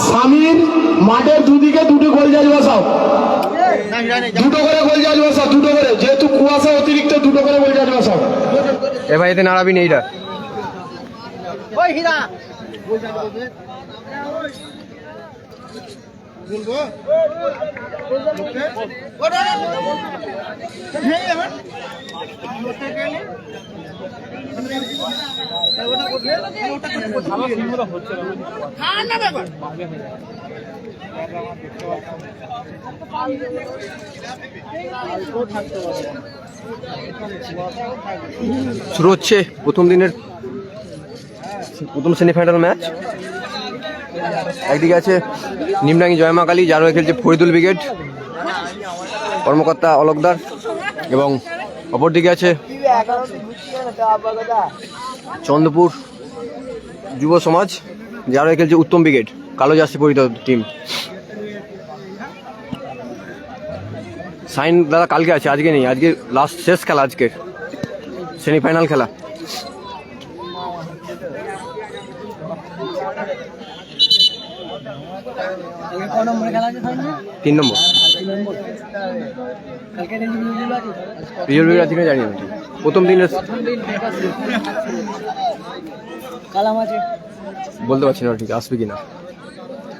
স্বামীর মাঠের দুদিকে দুটো গোল জাজ বসাও, দুটো করে গোল জাজ বসাও, দুটো করে, যেহেতু কুয়াশা অতিরিক্ত দুটো করে গোল জাজ বসাও। এ ভাই এতে নাড়াবি না এইটা। শুরু হচ্ছে প্রথম দিনের প্রথম সেমিফাইনাল ম্যাচ। একদিকে আছে নিমডাঙ্গি জয়মা কালী, যার হয়ে খেলছে ফরিদুল ব্রিগেড, কর্মকর্তা অলকদার, এবং অপরদিকে আছে চন্দ্রপুর যুব সমাজ, যার হয়ে খেলছে উত্তম ব্রিগেড, কালো জার্সি পরিহিত টিম। সাইন দাদা কালকে আছে, আজকে নেই, আজকে লাস্ট শেষ খেলা, আজকের সেমিফাইনাল খেলা। তিন নম্বর আজকে জানি না, প্রথম দিনের বলতে পারছি না ঠিক আসবে কিনা।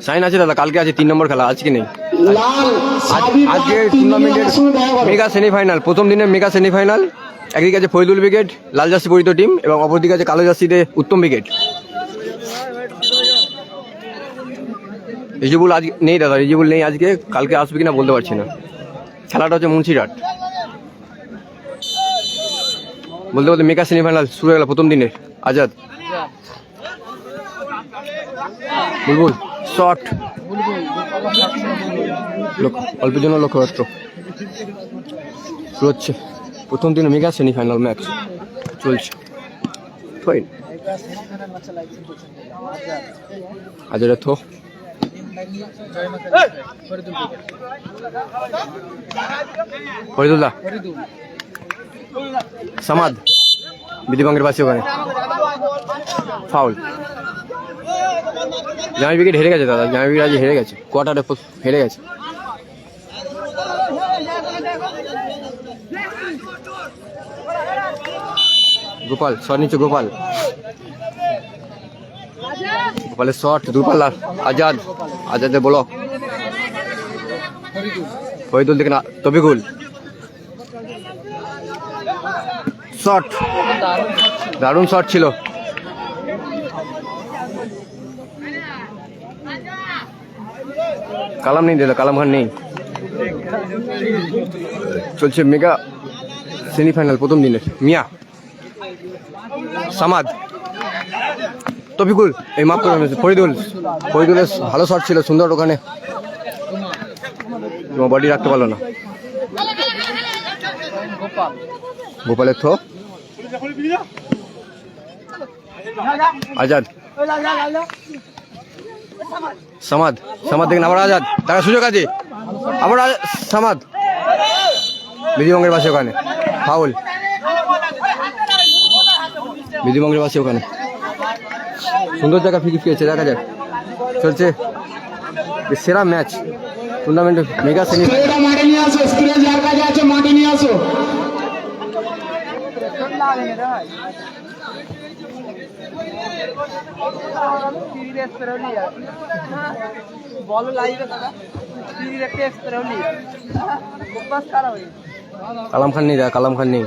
সাইন আছে দাদা, কালকে আছে 3 নম্বর খেলা, আজকে নেই। আজকে টুর্নামেন্টের মেগা সেমিফাইনাল, প্রথম দিনের মেগা সেমিফাইনাল। একদিকে আছে ফরিদুল ব্রিগেড লাল জার্সি পরিহিত টিম, এবং অপরদিকে আছে কালো জার্সিতে উত্তম ব্রিগেড। রিজিবুল আজ নেই দাদা, রিজিবুল নেই আজকে, কালকে আসবে কিনা বলতে পারছি না। খেলাটা হচ্ছে মুন্সিরহাট। বলতে বলতে মেগা সেমিফাইনাল শুরু হয়ে গেল প্রথম দিনের। আজাদ বুলবুল শট, অল্পের জন্য লক্ষ্যরাষ্ট্র। শুরু হচ্ছে প্রথম দিনে মেগা সেমিফাইনাল ম্যাচ চলছে। আজাদ থো ফরিদুল্লাহ সামাদ বিধিবঙ্গের পাশে, ওখানে ফাউল। জামাই ব্রিগেড হেরে গেছে দাদা, জামাই ব্রিগেড আজ হেরে গেছে, কোয়ার্টারে হেরে গেছে। গোপাল শট নিচ্ছে, গোপালের শট দুপাল্লা। আজাদের ব্লক, ফরিদুল থেকে না তবিকুল শট, দারুণ শট ছিল। কালাম নেই দাদা, কালাম খান নেই। চলছে মেগা সেমিফাইনাল প্রথম দিনের। মিয়া সামাদ তফিকুল, এই মাফ করে ফরিদুলের ভালো শট ছিল, সুন্দর, ওখানে বডি রাখতে পারলো না। গোপালের থো, আজাদ সামাদ দেখেন আবার আজাদ, তার সুযোগ আছে আবার সামাদ বিধিবঙ্গের পাশে, ওখানে ফাউল। বিধিবঙ্গের পাশে ওখানে সুন্দর জায়গা ফিরে পেয়েছে, দেখা যাক। চলছে সেরা ম্যাচ টুর্নামেন্টে মেগা সেমিফাইনাল। মাঠে নিয়ে আসো, স্ক্রিনে যার কাছে আছে মাঠে নিয়ে আসো। কালাম খান নেই দাদা, কালাম খান নেই।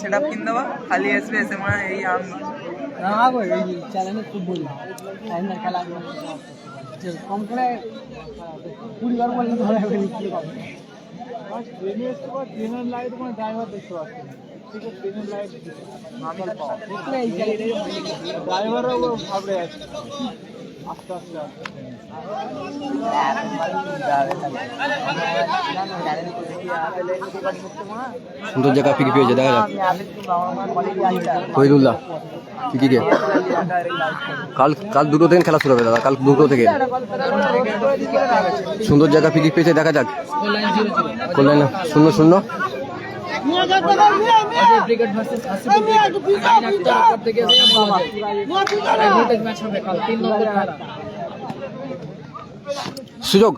সেটআপ কিন দেবা, খালি আসবে এসে মানে এই আম না গো, এই চ্যানেলে খুব বলি ফাইনাল খেলা কম করে 20 বার বললে ধরে হবে কি পাবে। বাস ট্রেনে এসে বা ট্রেনের লাইট মানে ড্রাইভার দেখতে পাচ্ছে না, ঠিক আছে? ট্রেনের লাইট আমি পাওয়া এই ড্রাইভারও ভাবরে আছে। সুন্দর জায়গা ফিকি পেয়েছে, দেখা যাক ফরিদুল্লাহ ফিকিকে। কাল দুটো থেকে খেলা শুরু হবে দাদা, কাল দুটো থেকে। সুন্দর জায়গা ফিকি পেয়েছে, দেখা যাক। কল্যাণ 0-0। সুযোগ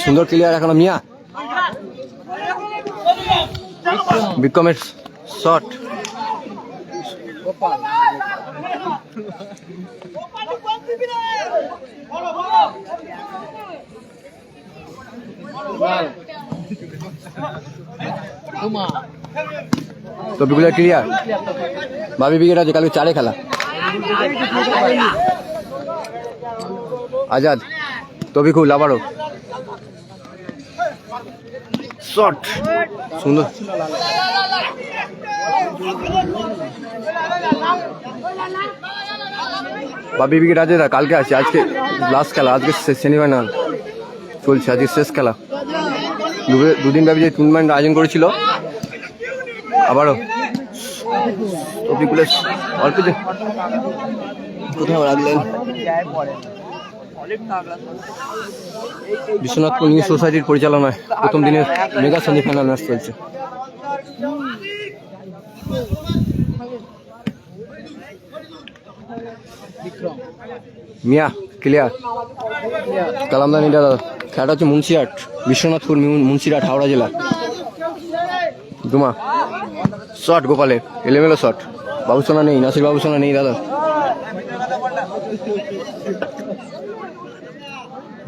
সুন্দর ক্লিয়ার এখনো মিয়া। বিক্রমের শট, তবিগুলো ক্লিয়ার। বাবি উইকেট আছে, কালকে 4-এ খেলা। আজাদ তবিকুল আবারও শট, সুন্দর। বাবি উইকেট আছে, কালকে আছে, আজকে লাস্ট খেলা, আজকে সেমিফাইনাল চলছে, আজকে শেষ খেলা। দুদিন ব্যাপী যে টুর্নামেন্ট আয়োজন করেছিল, আবারও তবিকুলের অল্প দিন কোথাও রাখলেন। বিশ্বনাথপুর নিউ সোসাইটির পরিচালনায় প্রথম দিনের মেগা সেমিফাইনাল ম্যাচ চলছে। মিয়া ক্লিয়ার। কালামদানি দাদা, খেলাটা হচ্ছে মুন্সিরহাট, বিশ্বনাথপুর মুন্সিরহাট হাওড়া জেলা। দুমা শট গোপালের, এলোমেলো শট। বাবুসোনা নেই, নাসির বাবুসোনা নেই দাদা।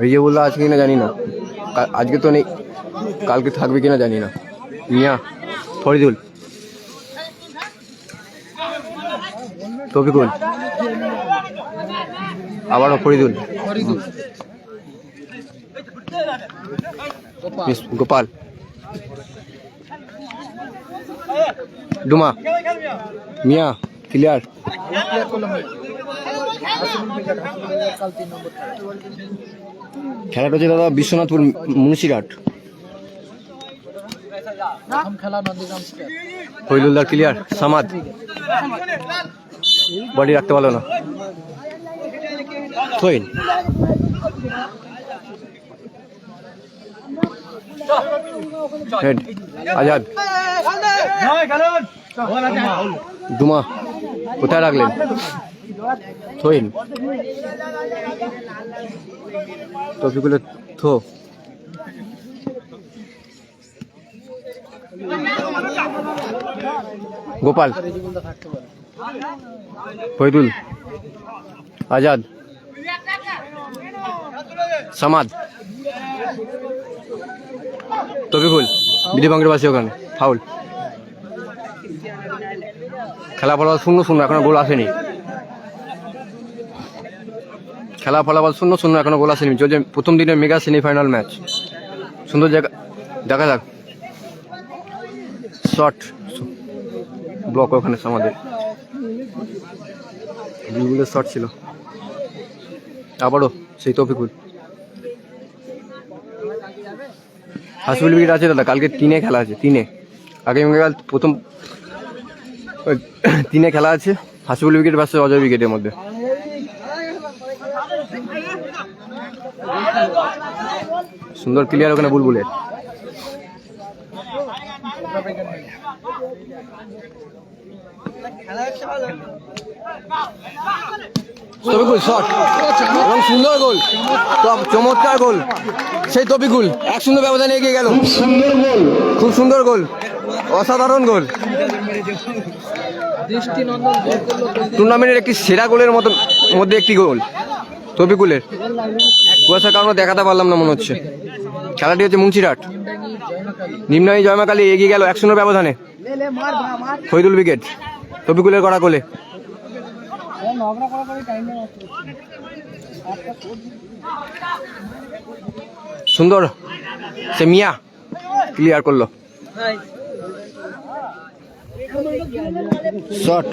রিজেবুল্লাহ আছে কিনা জানি না, আজকে তো নেই, কালকে থাকবে কিনা জানি না। মিয়া ফরিদুল, তফিকুল আবারও ফরিদুল, গোপাল, ডুমা, মিয়া ক্লিয়ার। খেলাটা হচ্ছে দাদা বিশ্বনাথপুর মুন্সিরহাট। ফরিদুল্লাহ ক্লিয়ার। সামাদ বডি রাখতে পারলো না। থইন হেড। আজাদ ডুমা কোথায় রাখলেন? থইন টপিগুলো থো। গোপাল, ফরিদুল, আজাদ, সামাদ, তফিকুল, বিধি বাংলার বাসী ওখানে ফাউল। খেলা ফলাফল 0-0, এখনো গোল আসেনি। খেলা ফলাফল 0-0, এখনো গোল আসেনি। চলছে প্রথম দিনের মেগা সেমিফাইনাল ম্যাচ। সুন্দর জায়গা, দেখা যাক। শট ব্লক ওখানে আমাদের বিগুলের শট ছিল। আবারও সেই তফিকুল। হাসিবুল উইকেট আছে দাদা, কালকে 3-এ খেলা আছে। 3-এ আগামীকাল প্রথম 3-এ খেলা আছে। হাসিবুল উইকেট ভার্সেস অজয় উইকেটের মধ্যে। সুন্দর ক্লিয়ার ওখানে বুলবুলের। তফিকুল শট এবং সুন্দর গোল, চমৎকার গোল সেই তফিকুল। 1-0 ব্যবধানে এগিয়ে গেল। সুন্দর গোল, খুব সুন্দর গোল, অসাধারণ গোল। টুর্নামেন্টের একটি সেরা গোলের মধ্যে একটি গোল তফিকুলের। কুয়াশার কারণে দেখাতে পারলাম না মনে হচ্ছে। খেলাটি হচ্ছে মুন্সিরহাট, নিম্নাই জয়মাকালী এগিয়ে গেল 1-0 ব্যবধানে। ফরিদুল উইকেট, তফিকুলের করা গোলে। সুন্দর সে মিয়া ক্লিয়ার করলো। শট,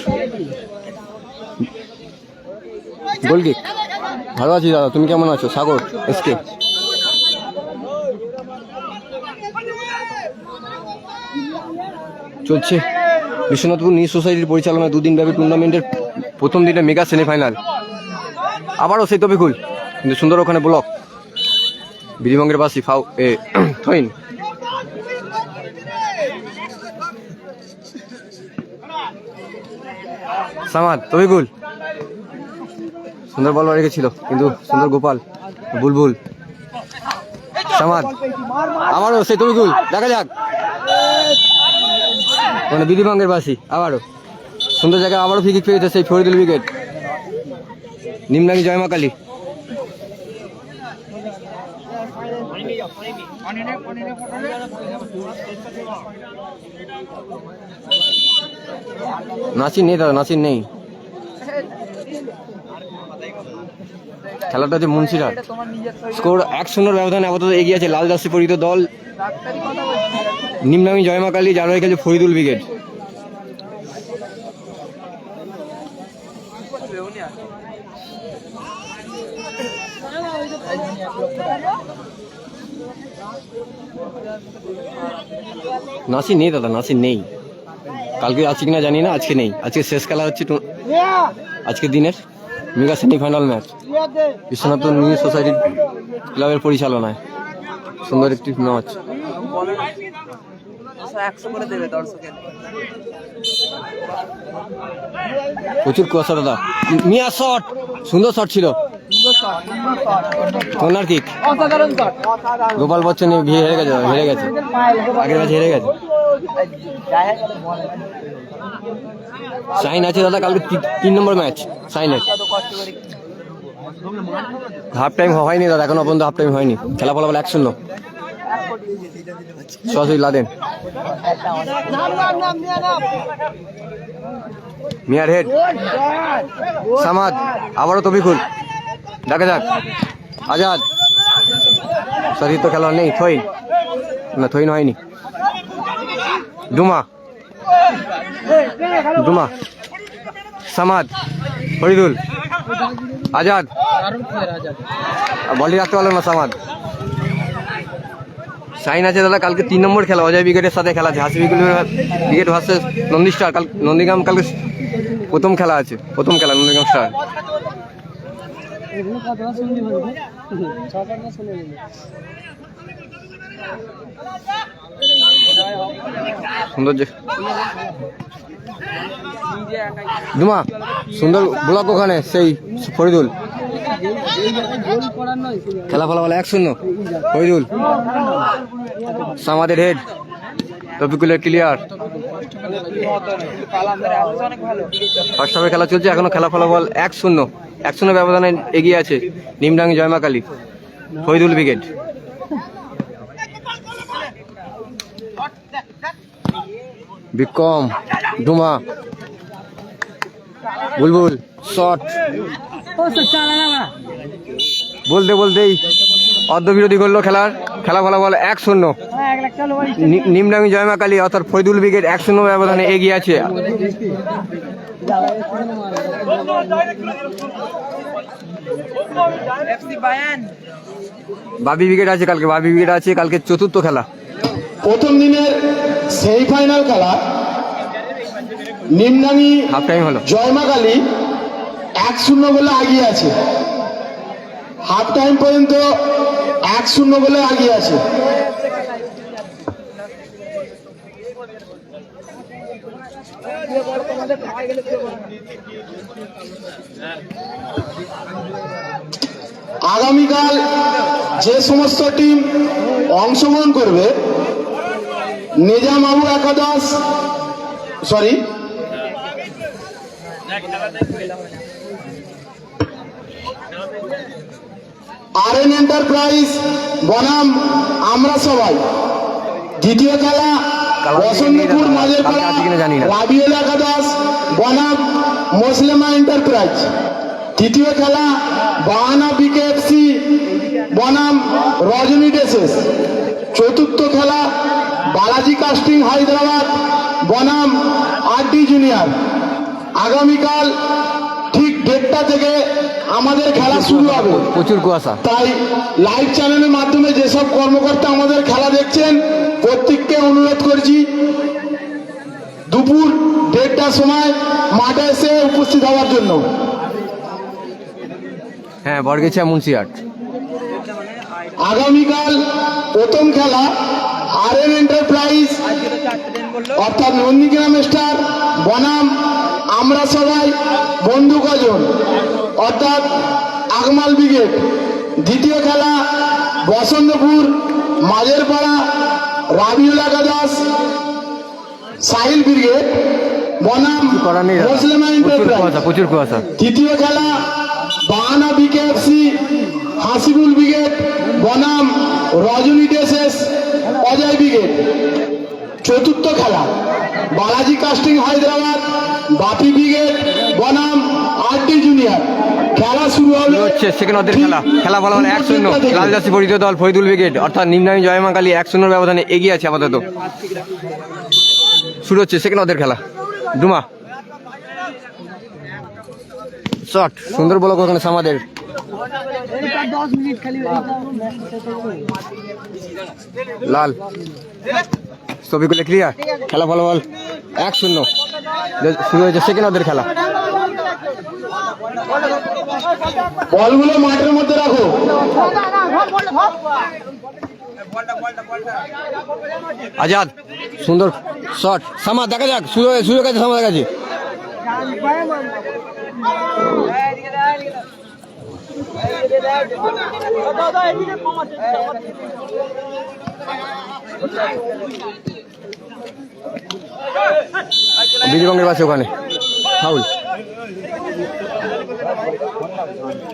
গোল কিক। ভালো আছি দাদা, তুমি কেমন আছো? সাগর এসকে। চলছে বিশ্বনাথপুর নিউজ সোসাইটির পরিচালনায় দুদিন ব্যাপী টুর্নামেন্টের প্রথম দিনে মেগা সেমিফাইনাল। আবারও সেই তবিকুল, কিন্তু সুন্দর ওখানে ব্লক। বিধিভঙ্গের বাসি থইন। সামাদ তবিকুল সুন্দর বল রেখেছিল, কিন্তু সুন্দর গোপাল বুলবুল। সামাদ আবারও সেই তবিকুল, দেখা যাক। মানে বিধিভঙ্গের বাসি আবারও সুন্দর জায়গায় আবারও ফ্রি কিক পেয়েছে সেই ফরিদুল উইকেট। নিমনাঙ্গি জয়মা কালী। নাসির নেই দাদা, নাসির নেই। খেলাটা হচ্ছে মুন্সিরহাট। স্কোর 1-0 ব্যবধানে আপাতত এগিয়ে আছে লাল জার্সি পরিহিত দল নিমনামি জয়মা কালী, যার হয়ে গেছে ফরিদুল ব্রিগেড। নাসির নেই দাদা, নাসির নেই। কালকে আছে কিনা জানি না, আজকে নেই। আজকে শেষ খেলা হচ্ছে আজকের দিনের mega semifinal match Biswanath news society ক্লাবের পরিচালনায়। সুন্দর একটি ম্যাচ। প্রচুর কুয়াশা দাদা। মিয়া শট, সুন্দর শট ছিল। Corner kick. গোপাল বচ্চন হেরে গেছে, আগের ম্যাচ হেরে গেছে। সাইন আছে দাদা, কালকে 3 নম্বর ম্যাচ সাইনের। হাফ টাইম হয়নি দাদা, এখনো পর্যন্ত হাফ টাইম হয়নি। খেলা ফলাফল 1-0। সরাসরি লাদেন। মিয়ার হেড। সামাদ আবারও তবিকুল, দেখা যাক। আজাদ, সরি তো খেলা নেই। থইন না, থইন হয়নি। ডুমা, ডুমা, সামাদ, ফরিদুল, আজাদ। বলই রাখতে পারলো না সামাদ। সাইন আছে দাদা, কালকে 3 নম্বর খেলা অজয় ব্রিগেডের সাথে খেলা আছে। হাসি brigade versus Nandi star. Nandigram কালকে প্রথম খেলা আছে, প্রথম খেলা নন্দীগ্রাম স্টার। সুন্দর ডুমা, সুন্দর ব্লক ওখানে সেই ফরিদুল। খেলা ফলাফল 1-0 ফরিদুল। সামাদের হেড, তফিকুলের ক্লিয়ার। ফার্স্ট হাফে খেলা চলছে, এখনো খেলা ফলাফল 1-0। 1-0 ব্যবধানে এগিয়ে আছে নিমডাঙ্গি জয়মা কালী, ফরিদুল ব্রিগেড। বিক্রম, ডুমা, বুলবুল শট। বলতে বলতেই অর্ধবিরতি করলো খেলার। খেলা ফলাফল 1-0। নিমডাঙ্গি জয়মা কালী অর্থাৎ ফরিদুল ব্রিগেড 1-0 ব্যবধানে এগিয়ে আছে। বাবি ব্রিগেড আছে কালকে, বাবি ব্রিগেড আছে কালকে চতুর্থ খেলা। প্রথম দিনের সেমিফাইনাল খেলা নিমডাঙ্গি হাফ টাইম হলো, জয়মা কালী 1-0 বলে এগিয়ে আছে। হাফ টাইম পর্যন্ত 1-0 বলে এগিয়ে আছে। আগামীকাল যে সমস্ত টিম অংশগ্রহণ করবে, নিজাম আবু একাদশ, সরি আরএন এন্টারপ্রাইজ বনাম আমরা সবাই। দ্বিতীয় খেলা বসন্তপুর মাঝের পাড়া রাবিউল একাদশ বনাম মুসলিমা এন্টারপ্রাইজ। তৃতীয় খেলা বাহানা বিকেএফসি বনাম রজনী ডেসেস। চতুর্থ খেলা বালাজি কাস্টিং হায়দ্রাবাদ বনাম আরডি জুনিয়র। আগামীকাল ঠিক 1:30 থেকে আমাদের খেলা শুরু হবে। প্রচুর কুয়াশা। তাই লাইভ চ্যানেলের মাধ্যমে যেসব কর্মকর্তা আমাদের খেলা দেখছেন প্রত্যেককে অনুরোধ করছি দুপুর 1:30টার সময় মাঠে এসে উপস্থিত হওয়ার জন্য। হ্যাঁ, বরগেছিয়া মুন্সিহাট। আগামীকাল প্রথম খেলা আরএন এন্টারপ্রাইজ অর্থাৎ নন্দীগ্রাম স্টার বনাম আমরা সবাই বন্ধু কজন অর্থাৎ আগমাল ব্রিগেড। দ্বিতীয় খেলা বসন্তপুর মাঝের পাড়া রাবিউল আকাদাস সাহিল ব্রিগেড বনাম করার নেই দাদা, মুসলিমা প্রচুর এন্টারপ্রাইজ। কুয়াশা, প্রচুর কুয়াশা। তৃতীয় খেলা বাহানা বিকেএফসি হাসিবুল ব্রিগেড বনাম রজনী ডেসেস অজয় ব্রিগেড। চতুর্থ খেলা বালাজি কাস্টিং হায়দ্রাবাদ বাপি ব্রিগেড বনাম আরডি জুনিয়র। খেলা শুরু হবে হচ্ছে সেকেন্ড অর্ধের খেলা। খেলা বলা হলো 1-0। লালদাসি পরিচিত দল ফরিদুল ব্রিগেড অর্থাৎ নিম্নামী জয়মা কালী 1-0 ব্যবধানে এগিয়ে আছে আপাতত। শুরু হচ্ছে সেকেন্ড অর্ধের খেলা। ডুমা শট, সুন্দর বল ওখানে আমাদের। 10 মিনিট খালি লাল ছবিগুলো ক্লিয়ার। খেলা ফলাফল 1-0। শুরু হয়েছে সেকেন্ড অর্ধের খেলা। বলগুলো মাঠের মধ্যে রাখো। আজাদ সুন্দর শট। সামা দেখা যাক, সুযোগ আছে সামাদের কাছে। বিজয়বঙ্গের পাশে ওখানে ফাউল।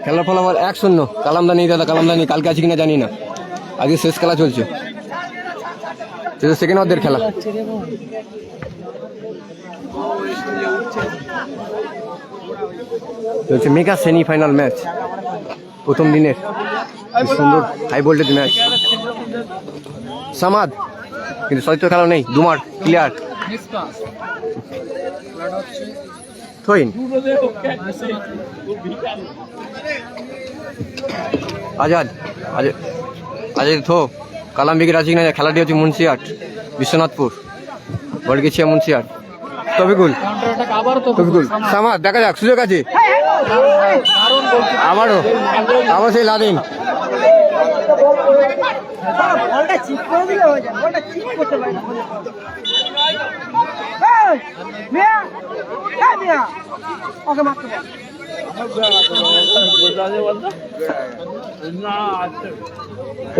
খেলার ফলাফল 1-0। কালামদানি দাদা, কালামদানি কালকে আছে কিনা জানি না, আজকে শেষ খেলা চলছে। সেকেন্ড অর্ধের খেলা। চলছে মেগা সেমিফাইনাল ম্যাচ প্রথম দিনের। সুন্দর হাই ভোল্টেজ ম্যাচ। সামাদ কিন্তু সহিত খেলা নেই। ডুমার ক্লিয়ার। থইন আজাদ আজাদ থো। কালাম বিকেট আছে কিনা, খেলাটি হচ্ছে মুন্সিহাট বিশ্বনাথপুর বলগেছিয়া মুন্সিহাট। তবিকুল সামাদ দেখা যাক, সুযোগ আছে আবারও। আবার সেই লাদিন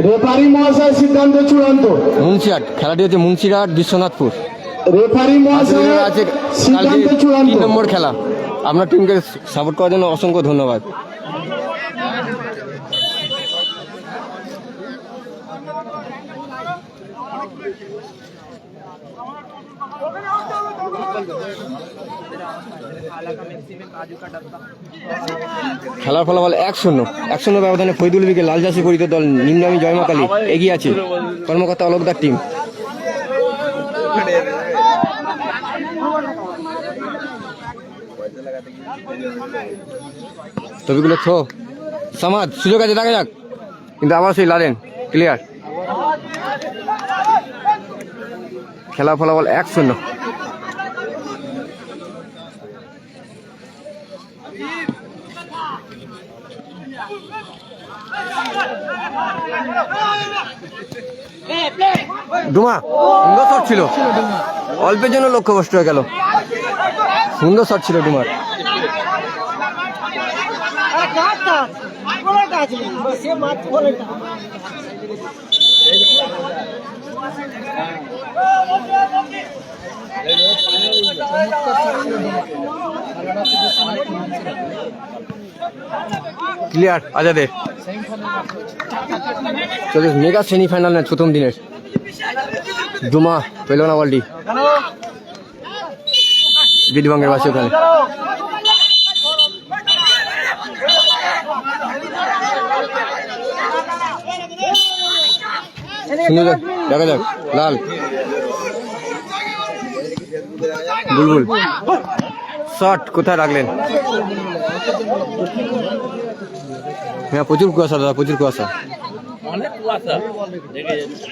রেফারি মহাশয় সিদ্ধান্ত চূড়ান্ত। মুন্সিহাট, খেলাটি হচ্ছে মুন্সিহাট বিশ্বনাথপুর। রেফারি মহাশয় আছে সিদ্ধান্ত চূড়ান্ত। 3 নম্বর খেলা। আপনার টিমকে সাপোর্ট করার জন্য অসংখ্য ধন্যবাদ। খেলার ফলাফল 1-0 ব্যবধানে ফরিদুল ব্রিগেড লালজাসি পরিচিত দল নিম্নামী জয়মা কালী এগিয়ে আছে। কর্মকর্তা অলকদার টিম। তবিগুলো থো। সামাদ সুযোগ আছে, দেখা যাক, কিন্তু আবার সেই লাদেন ক্লিয়ার। খেলা ফলাফল 1-0। ডুমা সুন্দর শট ছিল, অল্পের জন্য লক্ষ্য কষ্ট হয়ে গেল। সুন্দর শট ছিল ডুমার। ক্লিয়ার আজাদের। চলে মেগা সেমিফাইনাল ম্যাচ প্রথম দিনের। ডুমা পেল না বলটি। বিধবঙ্গের বাসী ওখানে। দেখা যাক লাল বুলবুল শট কোথায় রাখলেন। হ্যাঁ প্রচুর কুয়াশা দাদা, প্রচুর কুয়াশা। অনেক কুয়াশা দেখে যাচ্ছে।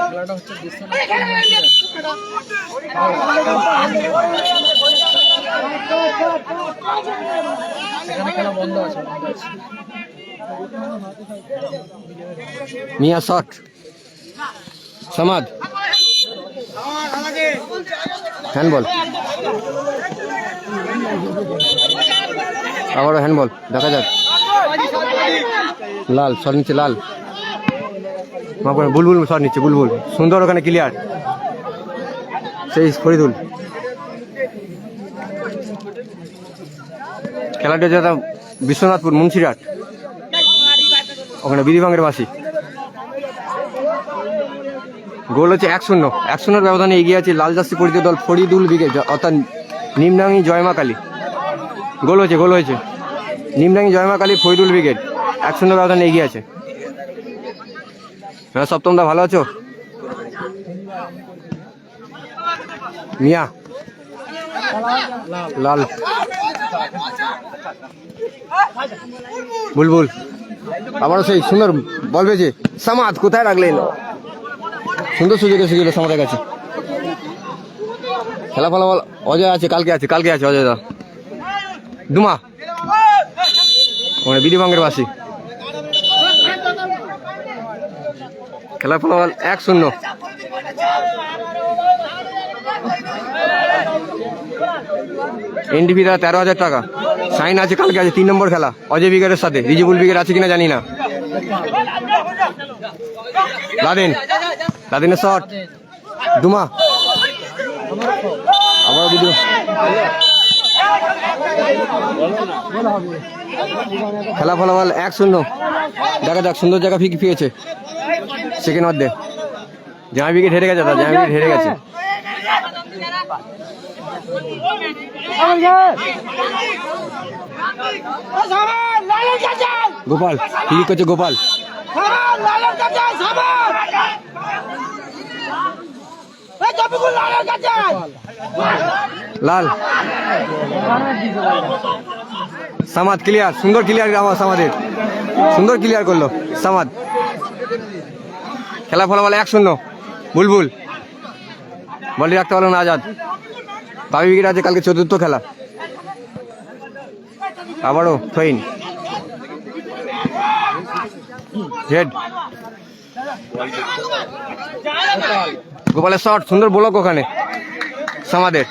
খেলাটা হচ্ছে এখানে খেলা বন্ধ আছে। মিয়া শট, সমাদ হ্যান্ডবল, আবারও হ্যান্ডবল, দেখা যাক। লাল শট নিচ্ছে, লাল বুলবুল শট নিচ্ছে, বুলবুল সুন্দর, ওখানে ক্লিয়ার, সেই ফরিদুল। খেলাটি হচ্ছে বিশ্বনাথপুর মুন্সিরহাট, ওখানে বিধিভাঙের বাসী। গোল হচ্ছে 1-0, 1-0 ব্যবধানে এগিয়ে আছে লাল জার্সি পরিচিত দল ফরিদুল ব্রিগেড, অর্থাৎ নিমডাঙ্গি জয়মা কালী। গোল হয়েছে নিমডাঙ্গি জয়মা কালী ফরিদুল ব্রিগেড 1-0 ব্যবধানে এগিয়ে আছে। হ্যাঁ সপ্তমদা ভালো আছো? মিয়া লাল, বুলবুল আবারও সেই সুন্দর বল পেয়েছে, সামাদ কোথায় রাখলেন, সুন্দর সুযোগ এসে গেল সামাদের কাছে। খেলা ফলাফল অজয় আছে, কালকে আছে অজয় দা। ডুমা ওখানে বিধিভাঙের বাসী। খেলার ফলাফল 1-0। এনডিপি দা 13,000 টাকা। সাইন আছে, কালকে আছে 3 নম্বর খেলা অজয় ব্রিগেডের সাথে। রিজিবুল ব্রিগেড আছে কিনা জানি না। লাদেনের শট, ডুমা আবার ভিডিও। খেলা ফলাফল 1-0। দেখা যাক, সুন্দর জায়গা ফিক পেয়েছে সেকেন্ড অর্ধে। জামা ব্রিগেড হেরে গেছে, গোপাল ঠিক করছে, গোপাল লাল, সামাদ ক্লিয়ার, সুন্দর ক্লিয়ার আওয়াজ, আমাদের সুন্দর ক্লিয়ার করলো সামাদ। খেলা ফলাফল 1-0। বুলবুল বলটি রাখতে পারলো না, আজাদ। বাবি উইকেট আছে, কালকে 4র্থ খেলা। আবারও ফাইন হেড, গোপালের শট, সুন্দর ব্লক ওখানে সামাদের,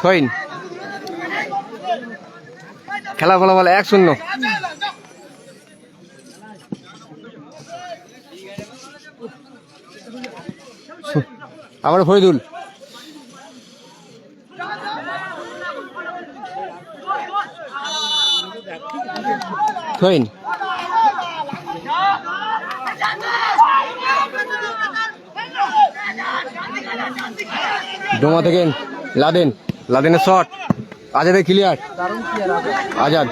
ফাইন। খেলা ফলাফল 1-0। আবার ফরিদুল, ফাইন। ডোমা থেকে লাদেনের শট, আজাদের ক্লিয়ার, আজাদ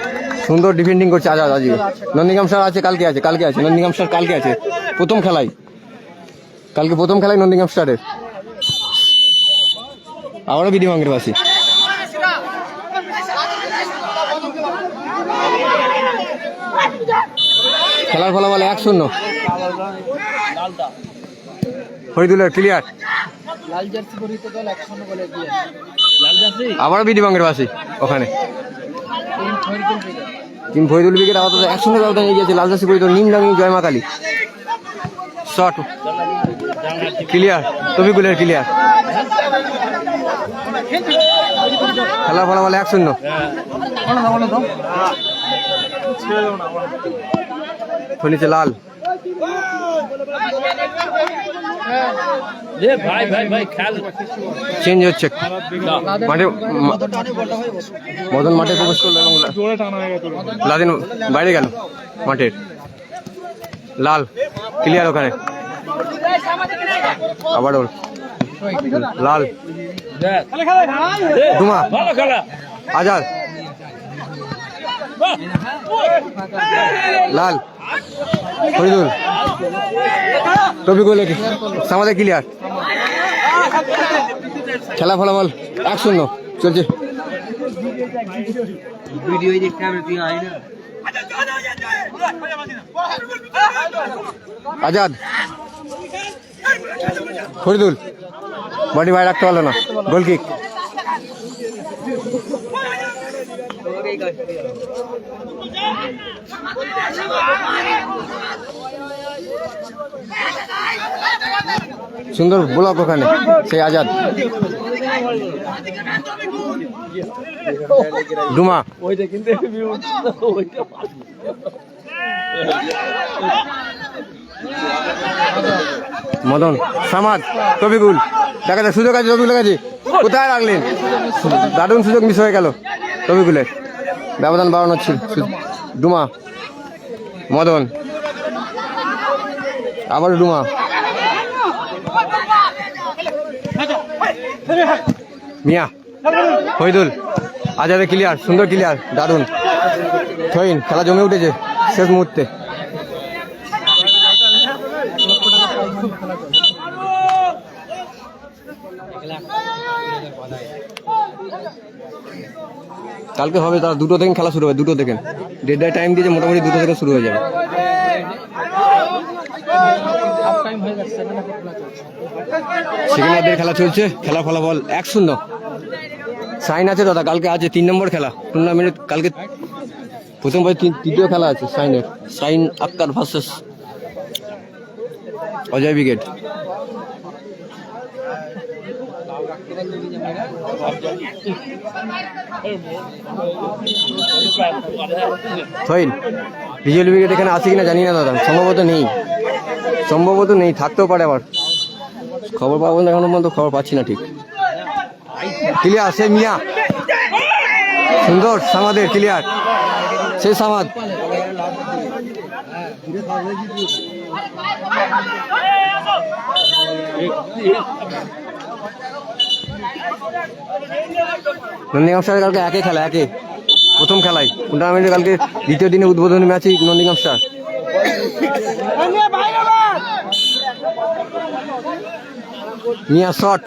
সুন্দর ডিফেন্ডিং করছে আজাদ। আজকে নন্দীগ্রাম স্যার আছে, কালকে আছে নন্দীগ্রাম স্যার, কালকে আছে প্রথম খেলায় নন্দীগ্রাম স্টারের। আবারও বিধিভাঙের বাসী। খেলার ফলাফল 1-0। ফরিদুলের ক্লিয়ার, লাল জার্সি পরিহিত দল 1-0 গোলে এগিয়ে। আবারও বিধিভাঙের বাসী ওখানে। টিম ফরিদুল ব্রিগেড আপাতত 1-0 ব্যবধানে এগিয়ে আছে লাল জার্সি পরিহিত নিমডাঙ্গি জয়মা কালী। শট ক্লিয়ার, তবিকুলের ক্লিয়ার। খেলার ফলাফল 1-0। নিচে লাল, ভাই খেল চেঞ্জ হচ্ছে মাঠে, মদন মাঠে প্রবেশ করলো এবং লাদেন বাইরে গেল মাঠের। লাল ক্লিয়ার ওখানে, আবারও লাল, ডুমা, আজাদ, লাল, ফরিদুল, তবিকুল সামাদের ক্লিয়ার, খেলা ফলাফল 1-0 চলছে। ভিডিও দেখতে হবে, তুই আয় না। আজাদ ফরিদুল বডি ভাই রাখতে পারলো না, গোল কিক। সুন্দর ব্লক ওখানে, সেই আজাদ। ডুমা মদন সামাদ তবিগুল, দেখা যাক সুযোগ আছে তবিগুলের কাছে, কোথায় রাখলেন? দারুণ সুযোগ মিস হয়ে গেল তবিগুলের, ব্যবধান বাড়ানো ছিল। ডুমা মদন, আবার ডুমা, মিয়া ফরিদুল, আজাদের ক্লিয়ার, সুন্দর ক্লিয়ার, দারুণ। থইন, খেলা জমে উঠেছে শেষ মুহূর্তে। কালকে হবে, তারা 2টো থেকে খেলা শুরু হবে, 2টো থেকে 1.5 টাইম দিয়েছে, মোটামুটি 2টো থেকে শুরু হয়ে যাবে। সেকেন্ড হাফের খেলা চলছে, খেলা ফলাফল 1-0। সাইন আছে দাদা, কালকে আছে 3 নম্বর খেলা টুর্নামেন্টের, কালকে প্রথম তৃতীয় খেলা আছে সাইনের। Sain Akhtar versus Ajay brigade. ফাইন বিজয় ব্রিগেড এখানে আছে কিনা জানি না দাদা, সম্ভবত নেই, থাকতেও পারে, আবার খবর পাবো না, এখনো পর্যন্ত খবর পাচ্ছি না ঠিক। ক্লিয়ার সে মিয়া, সুন্দর সামাদের ক্লিয়ার, সে সামাদ। নন্দীগ্রাম স্টার কালকে একে খেলা, একে প্রথম খেলায় টুর্নামেন্টে, কালকে দ্বিতীয় দিনে উদ্বোধনী ম্যাচই নন্দীগ্রাম স্টার। মিয়া শট,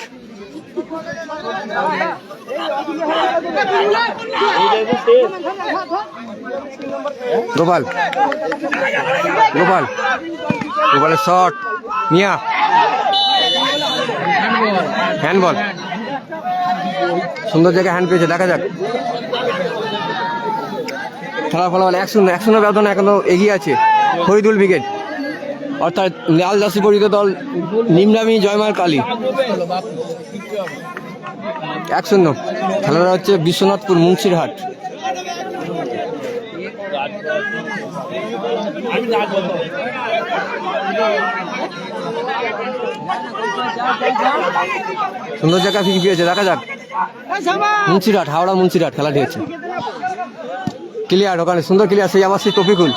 গোপাল গোপালের শট, মিয়া হ্যান্ডবল, সুন্দর জায়গায় হ্যান্ড পেয়েছে, দেখা যাক। খেলার ফলাফল 1-0 ব্যবধানে এখনো এগিয়ে আছে ফরিদুল ব্রিগেড, অর্থাৎ লাল দাসী পরিচিত দল নিমরামি জয়মার কালী। 1-0 খেলাটা হচ্ছে বিশ্বনাথপুর মুন্সিরহাট। সুন্দর জায়গা ফিক দিয়েছে, দেখা যাক। মুন্সিরহাট, হাওড়া মুন্সিরহাট খেলাটি হচ্ছে। ক্লিয়ার ওখানে, সুন্দর ক্লিয়ার, সেই আবার সেই তফিকুল।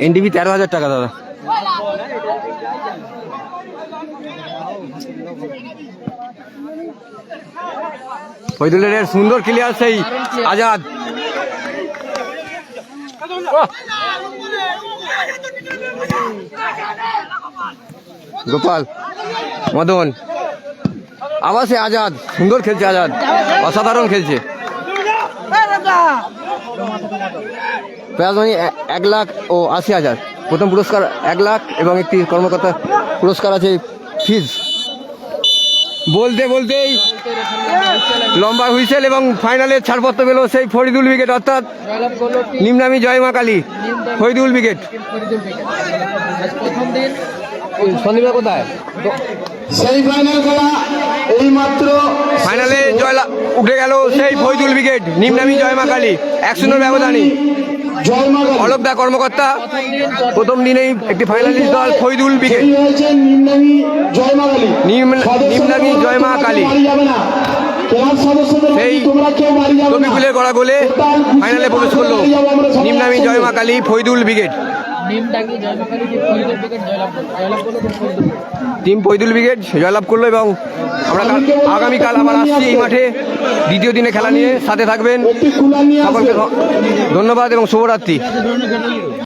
এনডিবি 13,000 টাকা দাদা। ফরিদুলের সুন্দর ক্লিয়ার, সেই আজাদ। গোপাল মদন, আবার সে আজাদ, সুন্দর খেলছে আজাদ, অসাধারণ খেলছে। প্রাইজ মানি 1,80,000, প্রথম পুরস্কার 1 লাখ এবং একটি কর্মকর্তা পুরস্কার আছে ফিজ। বলতে বলতেই লম্বা হুইসেল এবং ফাইনালের ছাড়পত্র পেল সেই ফরিদুল ব্রিগেড, অর্থাৎ নিমনামি জয়মা কালী ফরিদুল ব্রিগেড। শনিবার কোথায় সেমিফাইনাল খেলা এইমাত্র ফাইনালে জয়লাভ উঠে গেল সেই ফরিদুল ব্রিগেড, নিমনামি জয়মা কালী 1-0 ব্যবধানে। অলোক দা কর্মকর্তা, প্রথম দিনেই একটি ফাইনালিস্ট দল ফরিদুল ব্রিগেড, নিমনামি জয়মা কালী। সেই তবিকুলের গড়া গোলে ফাইনালে প্রবেশ করলো Nimnami Joyma Kali Faridul brigade. Team Faridul brigade জয়লাভ করলো এবং আমরা আগামীকাল আবার আসছি এই মাঠে দ্বিতীয় দিনে খেলা নিয়ে। সাথে থাকবেন, সকলকে ধন্যবাদ এবং শুভরাত্রি।